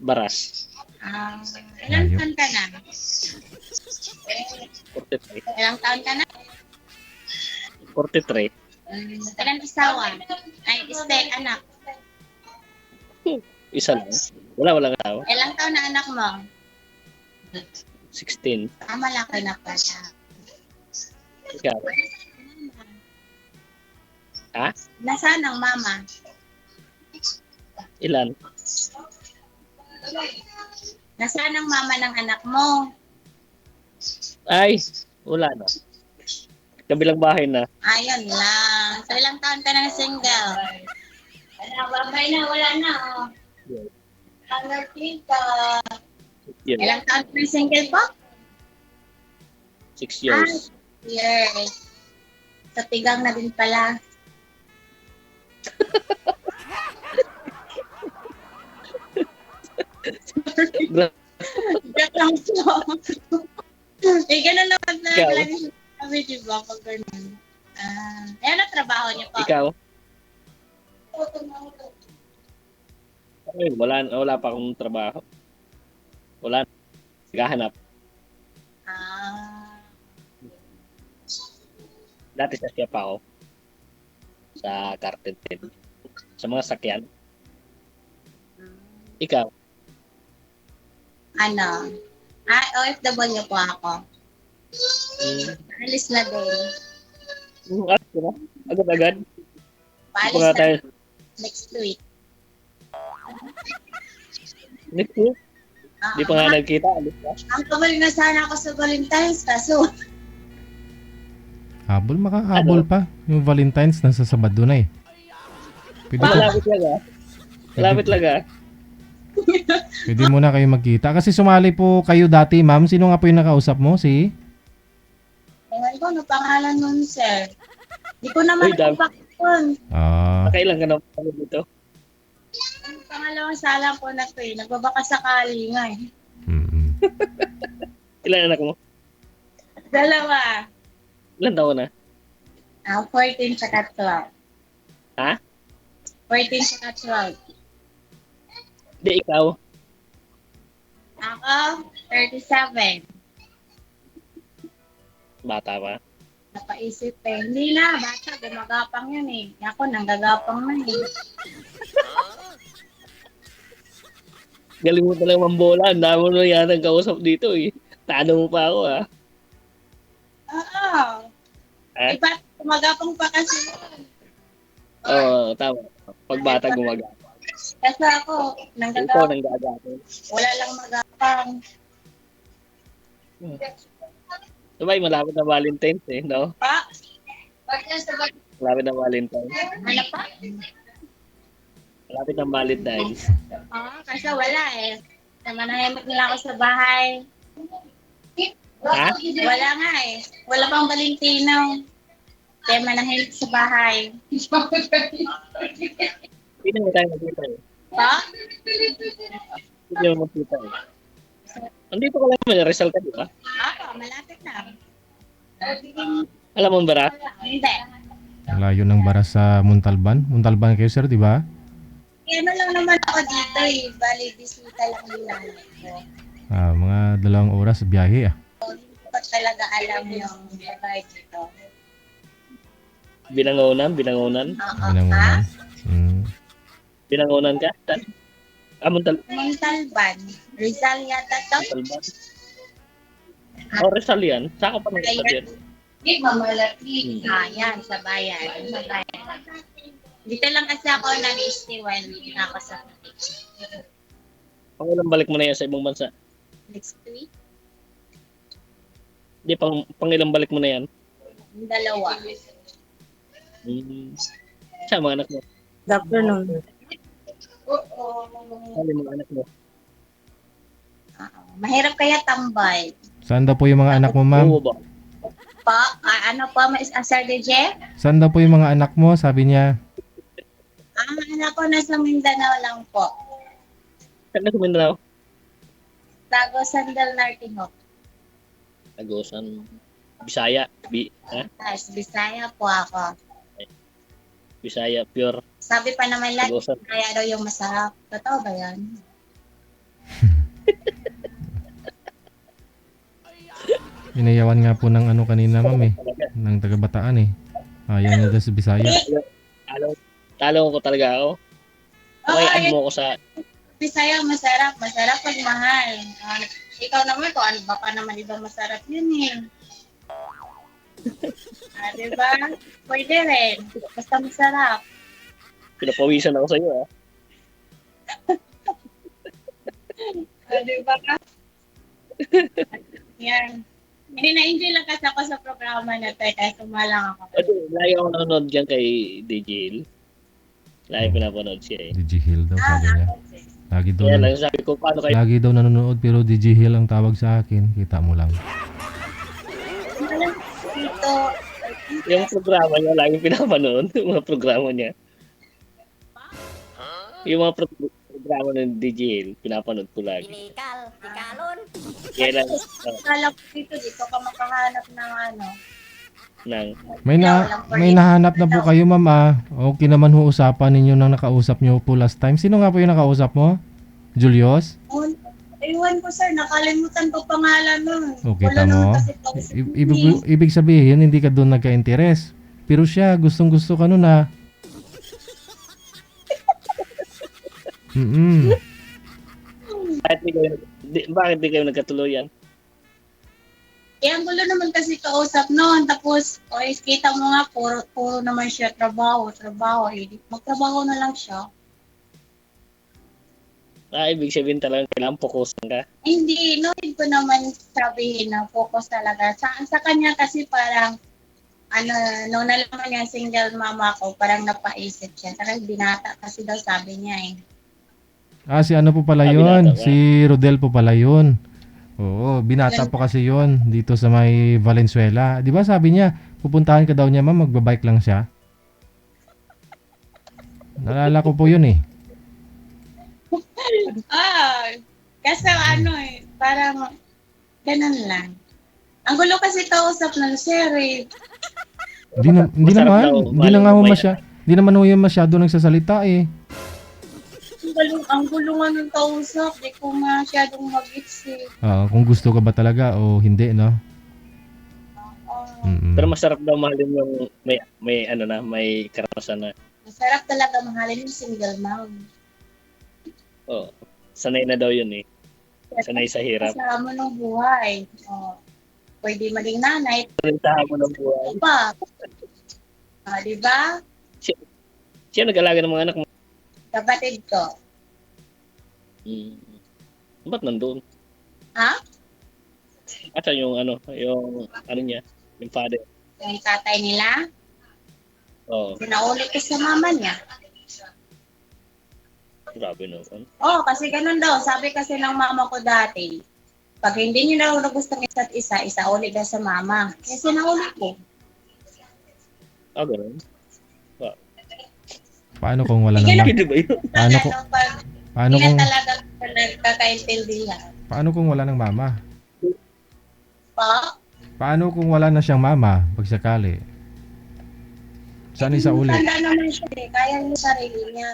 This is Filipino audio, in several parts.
Baras. Ilang Layo. taon ka na? 43. Ilang taon ka na? 43. Ilang asawa? Ay, anak. Isa lang. Walang asawa. Ilang taon na anak mo? 16. Malaki na pala. Ikaw. Ha? Nasaan ang mama? Ilan? Nasaan ang mama ng anak mo? Ay, wala na. Kabilang bahay na. Ayun lang. So, ilang taon ka na single? Babay na, wala na. Yun. Ilang taon ka na single po? 6 years. Yes. Sa tigang na din pala. Joke lang po. Ganun naman na Ikaw? lagi sabi, di ba? Pag ganun. Ayan ang trabaho niyo po. Ikaw? Ay, wala pa akong trabaho. Wala. Naghahanap. Dati sa siya pa ako. Sa carpenter. Sa mga sakyan. Ikaw? OFW po ako. Alis na din. Agad-agad? Paalis Mga na tayo. next week. Next week? Di pa nga nagkita. Alis ka? Ang kabalik na sana ako sa Valentine's kaso. Habol, makahabol pa. Yung Valentine's nasa Sabado na eh. Pwede, Malapit lang ah. Malapit lang ah. pwede muna kayo magkita. Kasi sumali po kayo dati, ma'am. Sino nga po yung nakausap mo? Si? Ewan ko, ano pangalan nun, sir? Di ko naman Uy, dami. yun. Kailan ka na dito? Ang pangalawang sala ko na to eh. Nagbabaka sakali nga eh. Ilan anak mo? Dalawa. Ilan taon na? 14 tsaka 12. Ha? 14 tsaka 12. Di ikaw. Ako, 37. Bata pa. Napaisip eh. Hindi na, bata, gumagapang yun eh. Ako, nanggagapang na eh. Galing mo talagang mambola. Ang dami mo na yata kausap dito eh. Tano mo pa ako ah. Oo. Eh? Iba, gumagapang pa kasi yun. Oo, tama. Pag bata gumagapang. Kasi ako, Ikaw nanggagapang. nang gagapang. Wala lang magapang. Sabay, malapit na Valentine's eh, no? Pa? Malapit na Valentine's. Ano pa? Malapit na Valentine's. Kasi wala eh. Namanahimik nila ako sa bahay. Ha? Wala nga eh. Wala pang Valentino. Kaya manahimik sa bahay. Hindi mo tayo magkita eh. Pa? Hindi mo magkita eh. Andito ka lang naman, Rizal ka, di ba? Malapit na. Alam mo ba? Hindi. Layo ng Baras sa Montalban. Montalban kayo, sir, di ba? Ano lang naman ako dito eh. Bali, bisita lang nila. Mga 2 oras biyahe ah. Hindi ko talaga alam yung lugar dito. Binangonan? Binangonan. Binangonan ka? Montalban. Rizal yata to? Montalban? Rizal yan. Saan ka pa nang yan? Hindi, mamalaki. Yan, sa bayan. Sa bayan. Dito lang kasi ako nag-stay while ako sa Pangilang balik mo na yan sa ibang bansa? next week. Hindi, pangilang balik mo na yan? 2. Saan mga anak mo? Good afternoon. Saan yung mga anak mo? Mahirap kaya tambay. Saan daw po yung mga anak mo, ma'am? Oo ba? Pa, ano po, Sir DJ? Saan daw po yung mga anak mo? Sabi niya. Ang anak ko nasa Mindanao lang po. Saan na sa Mindanao? Tago Sandal Nartino. Tagusan. Bisaya. Bisaya po ako. Bisaya, pure. Sabi pa naman lang, Tagusan. kaya daw yung masarap. Totoo ba yan? Inayawan nga po ng ano kanina, ma'am eh. Talaga. Ng taga-Bataan eh. Ayaw niya daw sa Bisaya. Talo ko talaga ako. Okay, add mo ko sa... Bisaya, masarap. Masarap pag mahal. Ikaw naman, kung ano ba pa naman ibang masarap yun eh. Diba? Pwede rin. Basta masarap. Pinapawisan ako sa'yo ah. Diba? Yan. Hindi na-enjoy lang kasi ako sa programa na to, kaya sumalang ako. Kasi lagi ako nanonood dyan kay DJ. Lagi pinapanood siya eh. DJ Hill daw sabi niya. Lagi daw, Kaya lang sabi ko, paano kayo? lagi daw nanonood pero DJ Hill ang tawag sa akin. Kita mo lang. Dito, Yung programa niya, lagi pinapanood. Yung mga programa niya. Yung mga programa ng DJ, pinapanood ko lagi. Tikalon. Kaya lang, kala ko dito ka makahanap ng ano. nang, May nahanap na po kayo, ma'am ah. Okay naman ho usapan ninyo nang nakausap niyo po last time. Sino nga po yung nakausap mo? Julius? Ewan ko sir, nakalimutan ko pangalan nun. Okay, Wala tamo. naman kasi kausap Ibig sabihin, hindi ka doon nagka-interes. Pero siya, gustong-gusto ka nun ah. bakit di kayo nagkatuluyan? Eh, ang gulo naman kasi kausap noon. Tapos, kita mo nga, puro naman siya trabaho. Eh, magtrabaho na lang siya. Ibig sabihin talagang kailangan fokusan ka. Hindi, no, hindi ko naman sabihin na focus talaga. Sa kanya kasi parang, nung nalaman niya single mama ko, parang napaisip siya. Parang binata kasi daw sabi niya eh. Si ano po pala yun? Si Rodel po pala yun. Oo, binata po kasi yun dito sa may Valenzuela. Di ba sabi niya, pupuntahan ka daw niya, ma'am, magbabike lang siya. Nalala ko po yun eh. Kasi parang ganun lang. Ang gulo kasi kausap ng sir eh. Hindi naman ho yun masyado nagsasalita eh. Ang gulo nga ng kausap, di ko masyadong mag-gets eh. Kung gusto ka ba talaga o hindi, no? Pero masarap daw mahalin yung may karanasan na. Masarap talaga mahalin yung single mom. Oh, sanay na daw yun eh. Sanay sa hirap. Kasama ng buhay. Pwede maging nanay. Kasama mo ng buhay. Pa. Diba? Siya nag-alaga ng mga anak mo. Kapatid ko. Ba't nandun? Ha? Asa yung niya, yung father. Yung tatay nila. Oo, Sinaulit ko sa mama niya. grabe naman. Kasi ganun daw. Sabi kasi ng mama ko dati, pag hindi niyo daw gustong isa't isa, isauli daw sa mama. Kaya sinauli ko. Ganun. Paano kung wala nang Pwede ba yun? Paano Hindi kung na talaga nagkakaintindihan. paano kung wala ng mama? Pa? Paano kung wala na siyang mama pag sakali? Saan isauli? Tanda naman siya eh. Kaya niya sarili niya.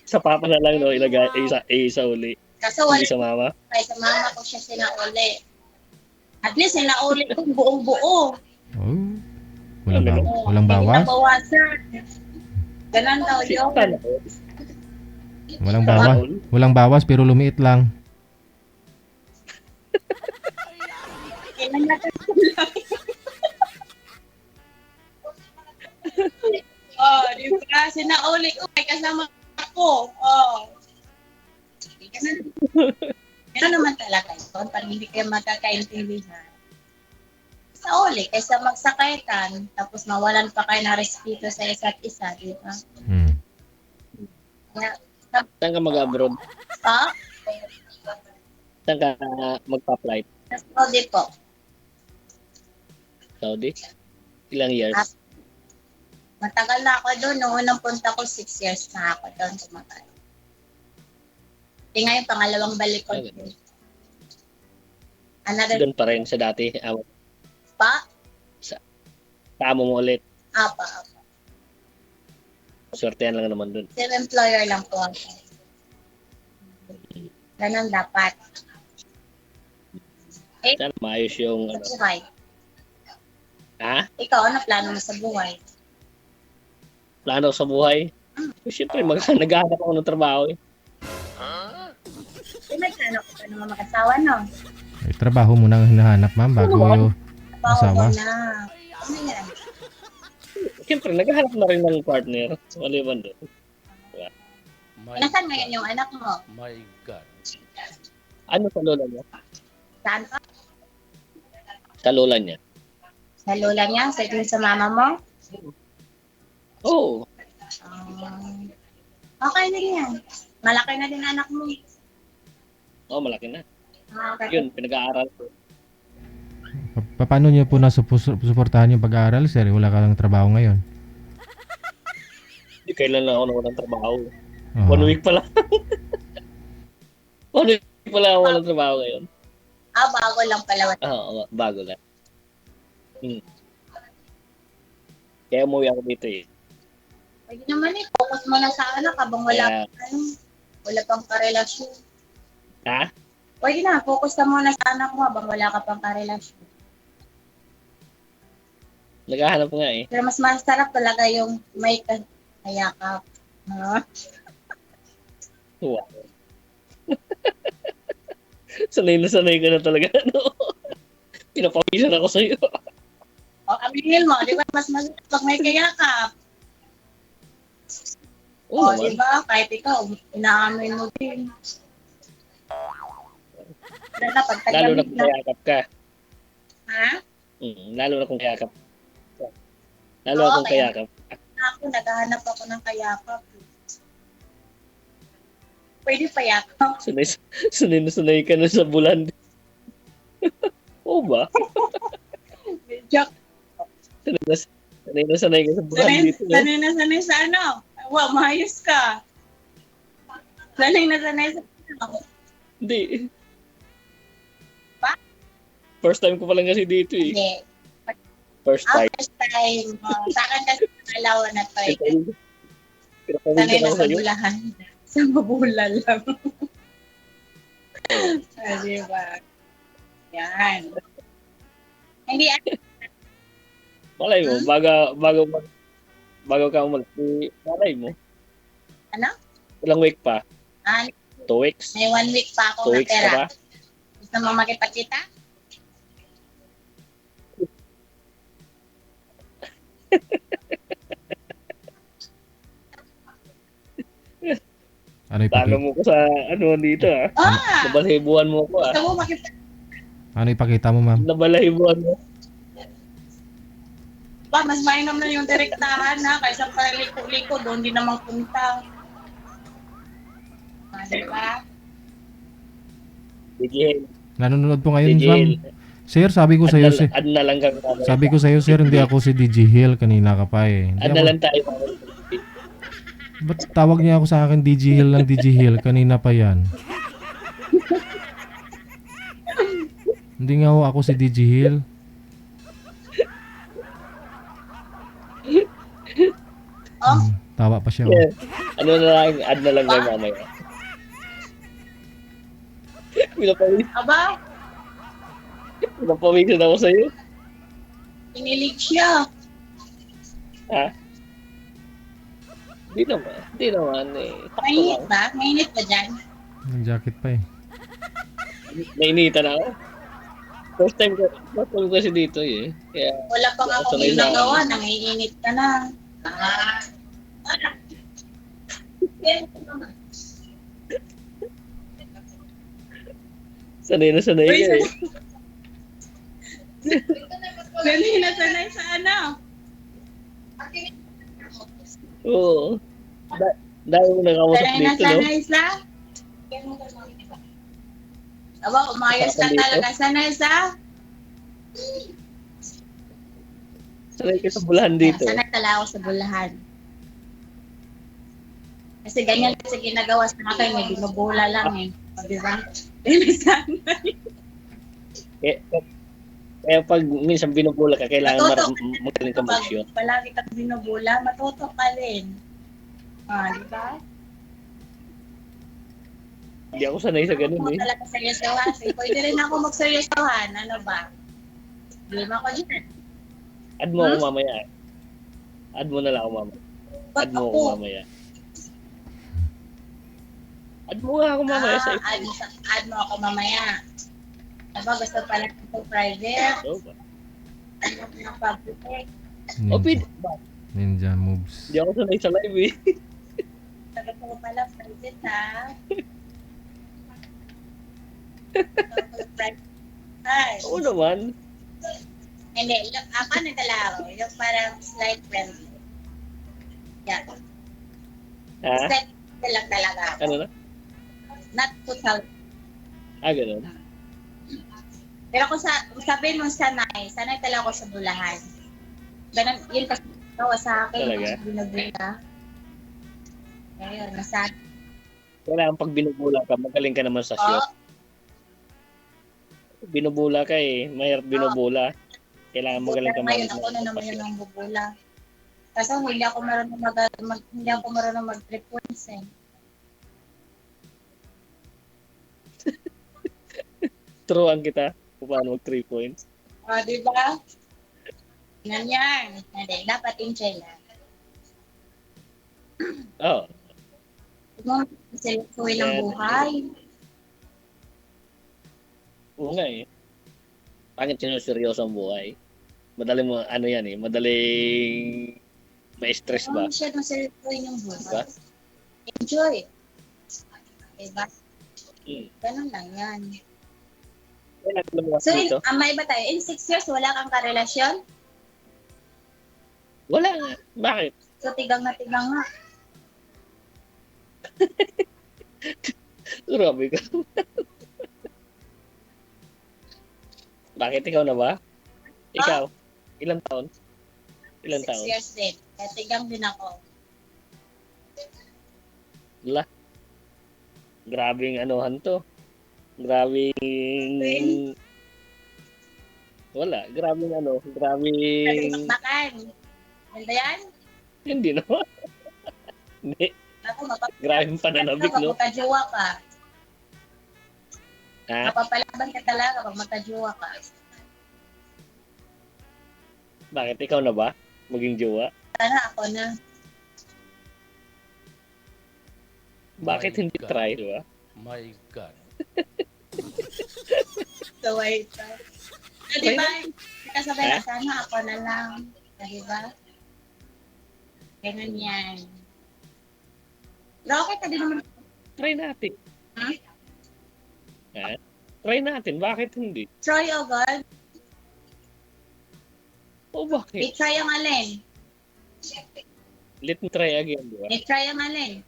Sa papa na lang, no? Ilagay, isa uli. Kaso wala Hindi sa mama. kaya sa mama ko siya sinauli. At least sinauli ko buong-buo. Walang bawas? Hindi nabawasan. Ganun daw yun. Walang bawas pero lumiit lang. Kailan natin di ba? Sinauli ko. May kasama ako. Ganun naman talaga yun. Pag hindi kayo magkakaintindihan. Sa uli, kaysa magsakaitan, tapos mawalan pa kayo ng respeto sa isa't isa, di ba? Saan ka mag-abroad? Pa? Saan ka magpa-flight? Sa Saudi po. Saudi? Ilang years? Matagal na ako doon. Noong unang punta ko, 6 years na ako doon tumatay. Hindi nga yung pangalawang balik ko. Doon pa rin sa dati. Pa? Sa amo mo ulit. Apa. Swertehan lang naman doon. Self-employer lang po ako. Ganun dapat. Sana maayos yung, Sa buhay. ha? Ikaw, ano plano mo sa buhay? Plano sa buhay? Siyempre, naghahanap ako ng trabaho eh. May plano ko pa naman mag-asawa, no? Eh, trabaho mo nang hinahanap, ma'am, bago Trabaho asawa. mo na. Ano yan? Siyempre, naghahanap na rin ng partner. Maliban doon. Nasaan ngayon yung anak mo? My God. Ano sa lola niya? Saan ka? Sa lola niya? Sa lola niya? Sa mama mo? Oo. Okay din yan. Malaki na din anak mo. Oh, malaki na. Okay. Yun, pinag-aaral ko. Paano niyo po nasuportahan yung pag-aaral, sir? Wala ka lang trabaho ngayon. Hindi, kailan lang ako nawalan trabaho. Oo. 1 week pa lang. 1 week pa lang ako walang trabaho ngayon. Bago lang pala. Oo, bago lang. Kaya umuwi ako dito eh. Pwede naman focus mo na sa anak habang wala Kaya, wala pang karelasyon. ha? Pwede na, focus ka muna sa anak mo habang wala ka pang karelasyon. Naghahanap nga eh. Pero mas masarap talaga yung may kayakap. No? Wow. Sanay na sanay ka na talaga, no? Pinapawisan ako sa'yo. O, aminin mo, di ba? Mas masarap pag may kayakap. Oo O, di naman. ba? Kahit ikaw, inaamin mo din. Lalo na pag Lalo na tagamit kung na. kayakap ka. Ha? Lalo na kung kayakap. Lalo na kung Okay. kayakap. Ako, naghahanap ako ng kayakap. Pwede pa yakap. Sanay na sanay ka na sa bulan. Oo ba? Joke. Sanay na sanay ka sa bulan dito. No? Sanay sa ano? Wow, maayos ka. Sanay na sanay sa ano? Hindi. Pa? First time ko pa lang kasi dito eh. Hindi. First time. First time. Sa akin kasi pangalawa na to eh. Sanay Pinapawisan na ako sa sa'yo. bulahan. Sa mabula lang. Diba? Yan. Hindi, Malay mo, bago ka umalis, malay mo. ano? Ilang week pa? Ah, 2 weeks? may 1 week pa 2 ako weeks ka natira. pa? Gusto mo makipagkita? Ano Talo ipakita? mo ko sa ano dito ah. Nabalahibuan mo ko ah. Gusto mo makipagkita? Ano ipakita mo, ma'am? Nabalahibuan mo. Ba, mas mainam na yung direktahan na kaysa paliko-liko doon din naman punta. Diba? Digil. Nanonood po ngayon, ma'am. Digil. Sir, sabi ko sa'yo, sir. Add na lang kami. Sabi ko sa'yo, sir, hindi ako si DJ Hill. Kanina ka pa eh. Hindi Add na ako, lang tayo. ba't tawag niya ako sa akin DJ Hill ng DJ Hill? Kanina pa yan. Hindi nga ako si DJ Hill. Oh, Tawa pa siya. Yeah. Ano na lang, add na lang kayo mamaya. aba, Pinapawisan ako sa'yo. pinilig siya. Ha? Hindi naman eh. Sakto Mainit lang. ba? Mainit ba dyan? Ang jacket pa eh. Nainitan ako. First time ko kasi dito eh. Kaya, Wala pa nga akong Sanay na. ginagawa, nangiinit ka na. sanay na sanay Uy, ka eh. sanay na sanay sa ano? Oo. Dahil mo nakamusap Sanay na dito, no? sanay sa? Aba, umayos ka Dito? talaga. Sanay sa? Sanay ka sa bulahan dito. Sanay talaga ako sa bulahan. Kasi ganyan kasi ginagawa sa akin, may binubula lang eh. O, di ba? Sanay. Kaya pag minsan binubula ka, kailangan Matuto. magaling ka mag-shoot. Pag palagi kang binubula, matuto ka rin. Di ba? Hindi ako sanay sa ganun Ako eh. talaga seryosohan. Pwede rin ako magseryosohan. Ano ba? Lima ko dyan. Add mo ako mamaya. Add mo na lang ako mamaya. Ba't Add mo ako ako? mamaya. Add mo nga ako mamaya sa Add mo ako mamaya. Diba, gusto pala ito private. ito ba? Ano na public. O, pwede Ninja, ba? ninja moves. Hindi ako sanay sa live eh. Gusto ko pala private ha. Private. Ay. Oo naman. Hindi, ako na talaga. Yung parang slight friendly. Yeah. Ha? Slight lang talaga ako. Ano na? Not total. Ganun. Pero kung sabihin mo sanay talaga ako sa bulahan. Ganun, yun kasi gawa sa akin. Talaga? Binubula. Ngayon, nasan. Kailangan pag binubula ka, magaling ka naman sa show. Oh, Binubula ka eh. Mahirap binubula. Kailangan magaling ka ngayon, ako na naman yun mag-pasyon. ang bubula. Kasi hindi ako marunong mag 3 points eh. Turuan kita kung paano mag 3 points. Di ba? Ganyan. Hindi, dapat enjoy lang. Oo. Huwag mo seryosohin ang Yan. buhay. Oo nga eh. Pangit sinuseryoso ang buhay. Madaling mo, ano yan eh, madaling ma-stress ba? Huwag masyadong seryosohin yung buhay. Diba? Enjoy. Diba? Hmm. Ganun lang yan. Kailan lumawas So, dito? may iba tayo. In 6 years, wala kang karelasyon? Wala nga. Bakit? So, tigang na tigang nga. Grabe ka. Bakit ikaw na ba? Ikaw? Ilang taon? Ilang 6 taon? years din. Kaya tigang din ako. Wala. Grabing anuhan to. Grabing... Wala. Grabing ano. Grabing... Bakbakan. Ganda yan? Hindi naman. Hindi. Ako, Grabing pananabik, no? magkajowa ka. Ha? Mapapalaban ka talaga pag magkajowa ka. Bakit? Ikaw na ba? Maging jowa? Sana ako na. Bakit My hindi God. try, di ba? My God. So, wait. Di ba? Kasabay Ha? na sana ako na lang. Di ba? Ganun yan. Pero okay ka din naman. Try natin. Hmm? Ha? Try natin. Bakit hindi? Try o God. O bakit? I-try ang alin. Let me try again, di ba? I-try ang alin.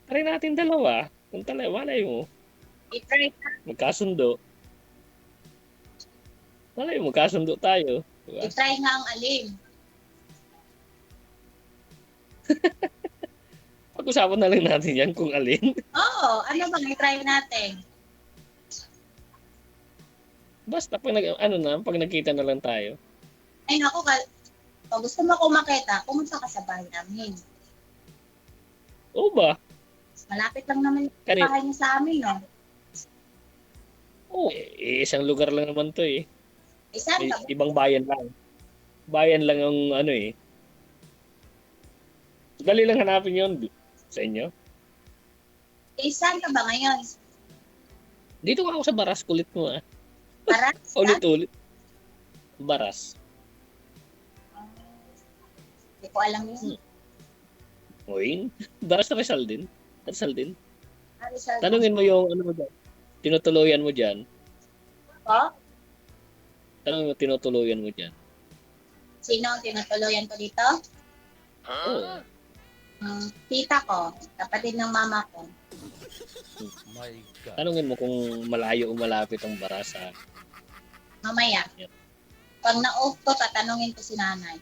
Try natin dalawa. Kung malay mo, I-try ka. magkasundo. Malay mo, magkasundo tayo. Di ba? I-try nga ang alin. Pag-usapan na lang natin yan kung alin. Oo, ano bang i-try natin? Basta pag, pag nagkita na lang tayo. Ay naku, pag gusto mo ko makita, pumunta ka sa bahay namin. Oo ba? Malapit lang naman yung Kanina. bahay niya sa amin, no? Oo. Isang lugar lang naman to eh. Isa, Ibang bayan lang. Bayan lang ang ano eh. Dali lang hanapin yun sa inyo. saan ka ba ngayon? Dito nga ako sa Baras, kulit mo ah. Para? Ulit-ulit. Baras. Hindi ko alam yun. Uy, Baras na Rizal din. Rizal din. Ano siya? Tanungin mo yung ano mo dyan. Tinutuluyan mo dyan. Po? Tanungin mo tinutuluyan mo dyan. Sino ang tinutuluyan ko dito? Oo. Tita ko, kapatid ng mama ko. My God. Tanungin mo kung malayo o malapit ang Baras sa... Mamaya. Yep. Pag na-off ko, tatanungin ko si nanay.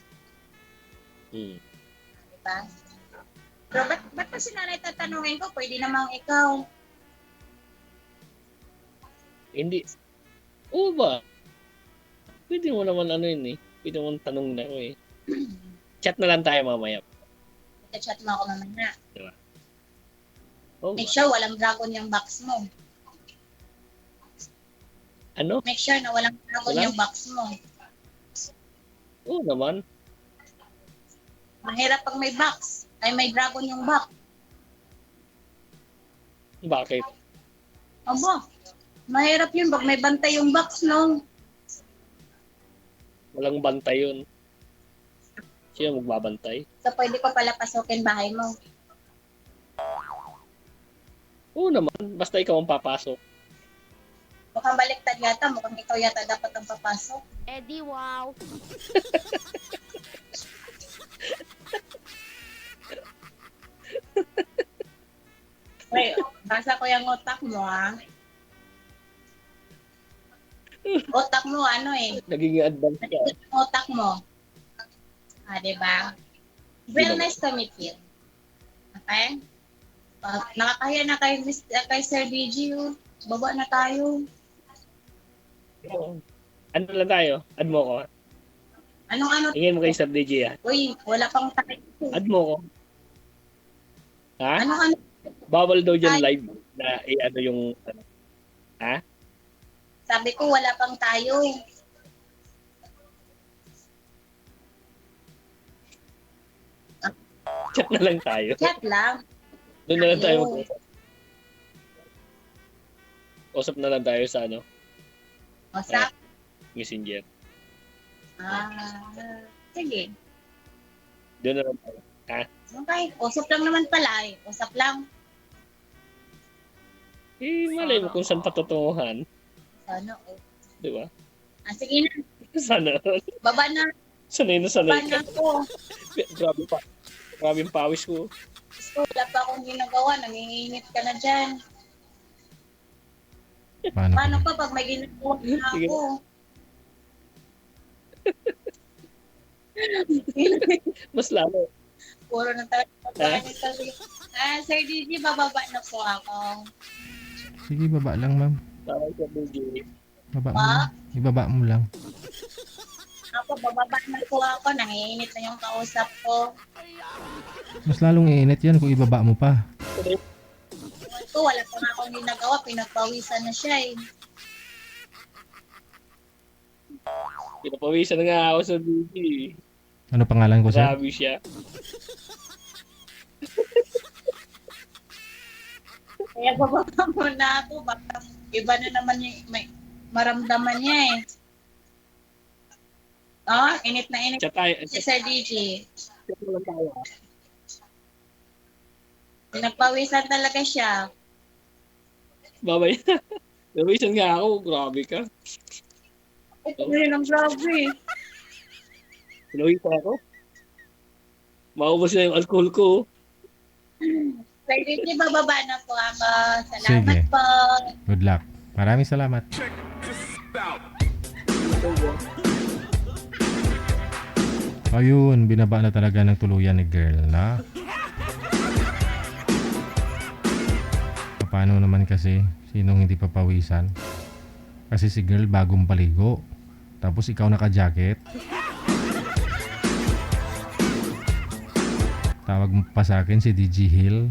Diba? Pero ba't pa si nanay tatanungin ko? Pwede namang ikaw. Hindi. Oo ba? Pwede mo naman ano yun eh. Pwede mo tanong na ako eh. Chat na lang tayo mamaya. Chat mo ako mamaya. Oh, Make sure walang dragon yung box mo. ano? Make sure na walang dragon Wala? yung box mo. Oo naman. Mahirap pag may box. Ay, may dragon yung box. Bakit? Aba, mahirap yun pag may bantay yung box, no? Walang bantay yun. Sino magbabantay? So, pwede ko pala pasukin bahay mo. Oo naman. Basta ikaw ang papasok. Mukhang baliktad yata. Mukhang ikaw yata dapat ang papasok. Eddie, wow. Wait, basa ko yung utak mo, ah. Utak mo, ano eh. Naging advance ka. Yung utak mo. Ah, diba? Well, nice to meet you. Okay? Nakakaya na kay Sir DG, oh. Baba na tayo. Oo. Ano lang tayo? Add mo ko. Anong ano? Tingin mo kay Sir DJ ah. Uy, wala pang tayo. Add mo ko. Ha? Anong ano? Bawal daw dyan live na ano yung ano. Ha? Sabi ko, wala pang tayo. Chat na lang tayo. Chat lang. Doon na lang tayo Ayun. mag-usap. Usap na lang tayo sa ano, Usap. Messenger. Sige. Doon na lang tayo. Okay. Usap lang naman pala eh. Usap lang. Eh, malay mo kung saan patutunguhan. Ano eh. Di ba? Sige na. Sana. Baba na. Sanay na Baba sanay na ka. ako. Grabe pa. Grabe yung pawis ko. So, wala pa akong ginagawa. Nanginginit ka na dyan. Paano? Paano pa pag may ginagawa na Sige. ako? Mas lalo. Puro na tayo. Sir Gigi, bababa na po ako. Sige, baba lang, ma'am. Tawag sa DJ. Baba mo Pa? lang. Ibaba mo lang. Ako, bababa na po ako. Nanginginit na yung kausap ko. Mas lalong iinit yan kung ibaba mo pa. Ewan ko, wala pa nga akong ginagawa. Pinagpawisan na siya eh. Pinapawisan na nga ako sa DJ. Ano pangalan ko, sir? Grabe siya. Kaya bababa muna ako. Baka iba na naman yung may maramdaman niya eh. Oh, init na init Chat tayo. si Sir DJ. Chat na lang tayo. Pinagpawisan talaga siya. Babay. Nawisan nga ako. Grabe ka. Ito yun ang grabe. Pinawisan ako. Maubos na yung alcohol ko. Sir DJ, bababa na po ako. Salamat Sige. po. Good luck. Maraming salamat. Ayun, binaba na talaga ng tuluyan ni girl na. Paano naman kasi sinong hindi papawisan? Kasi si girl bagong paligo. Tapos ikaw naka-jacket. Tawag mo pa sa akin si DG Hill.